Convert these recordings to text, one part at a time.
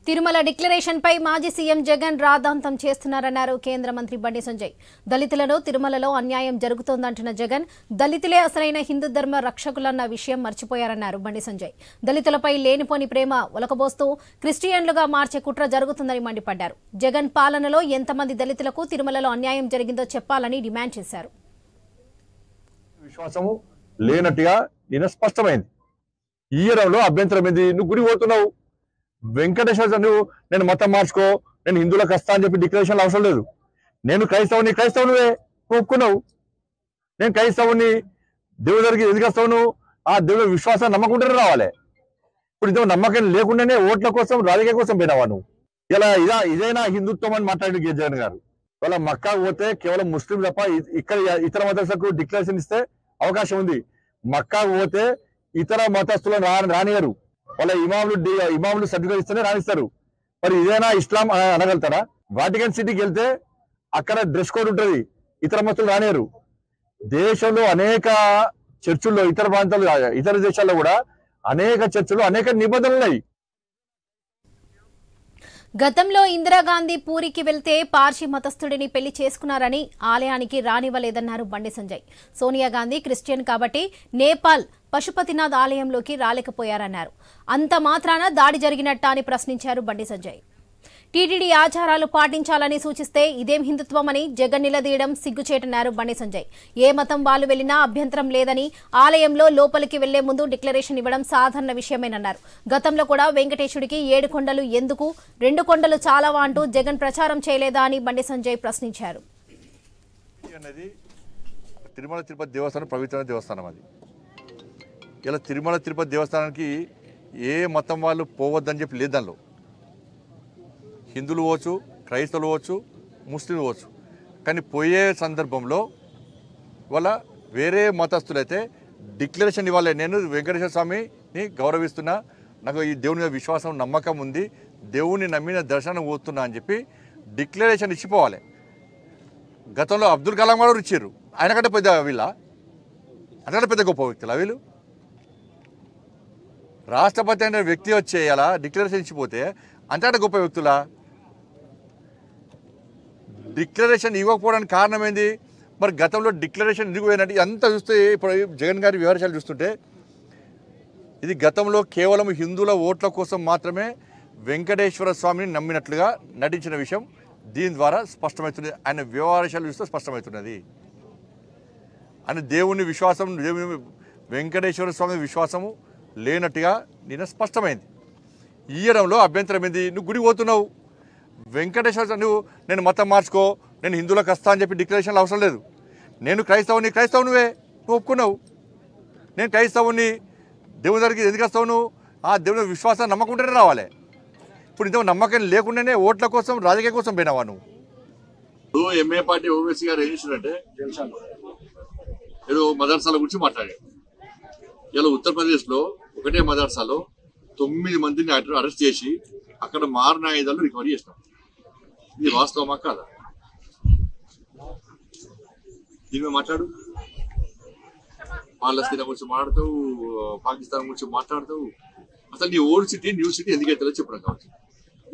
Tirumala declaration పై మాజీ CM Jagan రాద్ధాంతం చేస్తున్నారన్నారు కేంద్ర మంత్రి బండి సంజయ్. దళితులను తిరుమలలో అన్యాయం జరుగుతోందంటున్న జగన్ దళితులే అసలైన హిందూ ధర్మ రక్షకులన్న విషయం మర్చిపోయారన్నారు బండి సంజయ్. దళితులపై లేనిపోని ప్రేమ ఒలకబోస్తూ క్రిస్టియన్లుగా మార్చే కుట్ర జరుగుతుందని మండిపడ్డారు. జగన్ పాలనలో ఎంతమంది దళితులకు తిరుమలలో అన్యాయం జరిగిందో చెప్పాలని డిమాండ్ చేశారు. విశ్వాసము లేనట్టుగా నిన్న స్పష్టమైంది. ఈ ఇయరంలో అభ్యంతరం ఏంది? నువ్వు గుడి పోతున్నావు, వెంకటేశ్వర నువ్వు నేను మతం మార్చుకో, నేను హిందువులకు వస్తా అని చెప్పి డిక్లరేషన్ అవసరం లేదు. నేను క్రైస్తవునివే ఒప్పుకున్నావు. నేను క్రైస్తవుని దేవుడి దగ్గరికి ఎందుకు వస్తావు? నువ్వు ఆ దేవుడి విశ్వాసాన్ని నమ్మకుండానే రావాలి. ఇప్పుడు ఇదో నమ్మకం లేకుండానే ఓట్ల కోసం రాజకీయ కోసం పోయినావా నువ్వు? ఇలా ఇదేనా హిందుత్వం అని మాట్లాడి జగన్ గారు. వాళ్ళ మక్కా పోతే కేవలం ముస్లిం తప్ప ఇక్కడ ఇతర మతస్థులకు డిక్లరేషన్ ఇస్తే అవకాశం ఉంది. మక్కా పోతే ఇతర మతస్థులను రానియరు. వాళ్ళ ఇమాములు సర్టిఫికేట్ ఇస్తేనే రాణిస్తారు. మరి ఇదేనా ఇస్లాం అనగలుగుతారా? వాటికన్ సిటీకి వెళ్తే అక్కడ డ్రెస్ కోడ్ ఉంటుంది, ఇతర మతస్థులు రానియరు. దేశంలో అనేక చర్చిల్లో ఇతర ప్రాంతాలు ఇతర దేశాల్లో కూడా అనేక చర్చిల్లో అనేక నిబంధనలు ఉన్నాయి. గతంలో ఇందిరాగాంధీ పూరికి వెళ్తే పార్సీ మతస్థుడిని పెళ్లి చేసుకున్నారని ఆలయానికి రానివ్వలేదన్నారు బండి సంజయ్. సోనియా గాంధీ క్రిస్టియన్ కాబట్టి నేపాల్ పశుపతినాథ్ ఆలయంలోకి రాలేకపోయారన్నారు. అంత మాత్రాన దాడి జరిగినట్టా అని ప్రశ్నించారు బండి సంజయ్. టీటీడీ ఆచారాలు పాటించాలని సూచిస్తే ఇదేం హిందుత్వమని జగన్ నిలదీయడం సిగ్గుచేటన్నారు బండి సంజయ్. ఏ మతం వాళ్ళు వెళ్లినా అభ్యంతరం లేదని, ఆలయంలో లోపలికి వెళ్లే ముందు డిక్లరేషన్ ఇవ్వడం సాధారణ విషయమేనన్నారు. గతంలో కూడా వెంకటేశుడికి 7 కొండలు ఎందుకు, 2 కొండలు చాలావా అంటూ జగన్ ప్రచారం చేయలేదా అని బండి సంజయ్ ప్రశ్నించారు. తిరుమల తిరుపతి దేవస్థానం పవిత్రమైన దేవస్థానం. అది ఇలా తిరుమల తిరుపతి దేవస్థానానికి ఏ మతం వాళ్ళు పోవద్దని చెప్పి లేదు. దానిలో హిందువులు పోవచ్చు, క్రైస్తవులు పోవచ్చు, ముస్లింలు పోవచ్చు. కానీ పోయే సందర్భంలో వాళ్ళ వేరే మతస్థులైతే డిక్లరేషన్ ఇవ్వాలి. నేను వెంకటేశ్వర స్వామిని గౌరవిస్తున్నా, నాకు ఈ దేవుని మీద విశ్వాసం నమ్మకం ఉంది, దేవుని నమ్మిన దర్శనం పోతున్నా అని చెప్పి డిక్లరేషన్ ఇచ్చిపోవాలి. గతంలో అబ్దుల్ కలాం గారు ఇచ్చారు. ఆయన కంటే పెద్ద అంతకంటే పెద్ద గొప్ప వ్యక్తులు వీళ్ళు. రాష్ట్రపతి అనే వ్యక్తి వచ్చేయాలా డిక్లరేషన్ ఇచ్చిపోతే అంతకంటే గొప్ప వ్యక్తులా? డిక్లరేషన్ ఇవ్వకపోవడానికి కారణం ఏంది? మరి గతంలో డిక్లరేషన్ ఎందుకు పోయినట్టు అంతా చూస్తే ఇప్పుడు జగన్ గారి వివరాలు చూస్తుంటే ఇది గతంలో కేవలం హిందువుల ఓట్ల కోసం మాత్రమే వెంకటేశ్వర స్వామిని నమ్మినట్లుగా నటించిన విషయం దీని ద్వారా స్పష్టమవుతుంది. ఆయన వివరాలు చూస్తే స్పష్టమవుతున్నది. ఆయన దేవుని విశ్వాసం, వెంకటేశ్వర స్వామి విశ్వాసము లేనట్టుగా నిన్న స్పష్టమైంది. ఈ ఇయరంలో అభ్యంతరం ఏంది? నువ్వు గుడి పోతున్నావు, వెంకటేశ్వర నువ్వు నేను మతం మార్చుకో, నేను హిందువులకు వస్తా అని చెప్పి డిక్లరేషన్ అవసరం లేదు. నేను క్రైస్తవునివే ఒప్పుకున్నావు. నేను క్రైస్తవుని దేవుని దగ్గరికి ఎందుకు వస్తావు? నువ్వు ఆ దేవుని విశ్వాసాన్ని నమ్మకుండానే రావాలి. ఇప్పుడు ఇంత నమ్మకం లేకుండానే ఓట్ల కోసం రాజకీయ కోసం పోయినావా నువ్వు? ఎంఏ పార్టీ ఓవైసీ గారు ఏం చేశారంటే ఏదో మదర్సాల గురించి మాట్లాడారు. ఇలా ఉత్తరప్రదేశ్లో ఒకటే మదర్సాలో 9 మందిని అరెస్ట్ చేసి అక్కడ మారిన ఆయుధాలు రికవరీ చేస్తాం. ఇది వాస్తవమా కాదా? దీని మాట్లాడు. పాలస్తీనా గురించి మాట్లాడుతావు, పాకిస్తాన్ గురించి మాట్లాడుతావు. అసలు నీ ఓల్డ్ సిటీ న్యూ సిటీ ఎందుకైతే చెప్పడం కావచ్చు.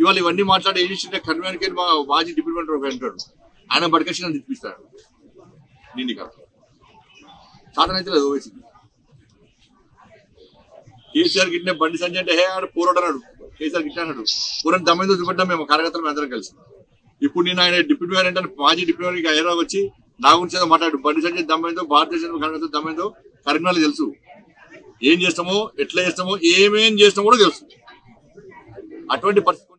ఇవాళ ఇవన్నీ మాట్లాడి ఏం చేసింటే కన్వీనర్కి మాజీ డిప్యూటీ ఒక అంటాడు, ఆయన బడికేసి నన్ను తిప్పిస్తాడు. నిన్ను కాదు సాధన అయితే లేదు. ఓవైసీ కేసీఆర్ గిట్టిన బండి సంజయ్ అంటే ఆడు పూరడు అన్నాడు, కేసీఆర్ గిట్టిన అన్నాడు. పూరని దమ్మైందో చూపెట్టాం మేము కార్యకర్తలు అందరం కలిసి. ఇప్పుడు నేను ఆయన డిప్యూటీ మేయర్ అంటే మాజీ డిప్యూటీ మేయర్కి హైదరాబాద్ వచ్చి నా గురించి ఏదో మాట్లాడు. బండి సంజయ్ దమ్మైందో, భారతీయ జనతా కార్యకర్తలు దమ్మైందో కరీంనగర్ తెలుసు. ఏం చేస్తామో, ఎట్లా చేస్తామో, ఏమేం చేస్తామో కూడా తెలుసు. అటువంటి పరిస్థితి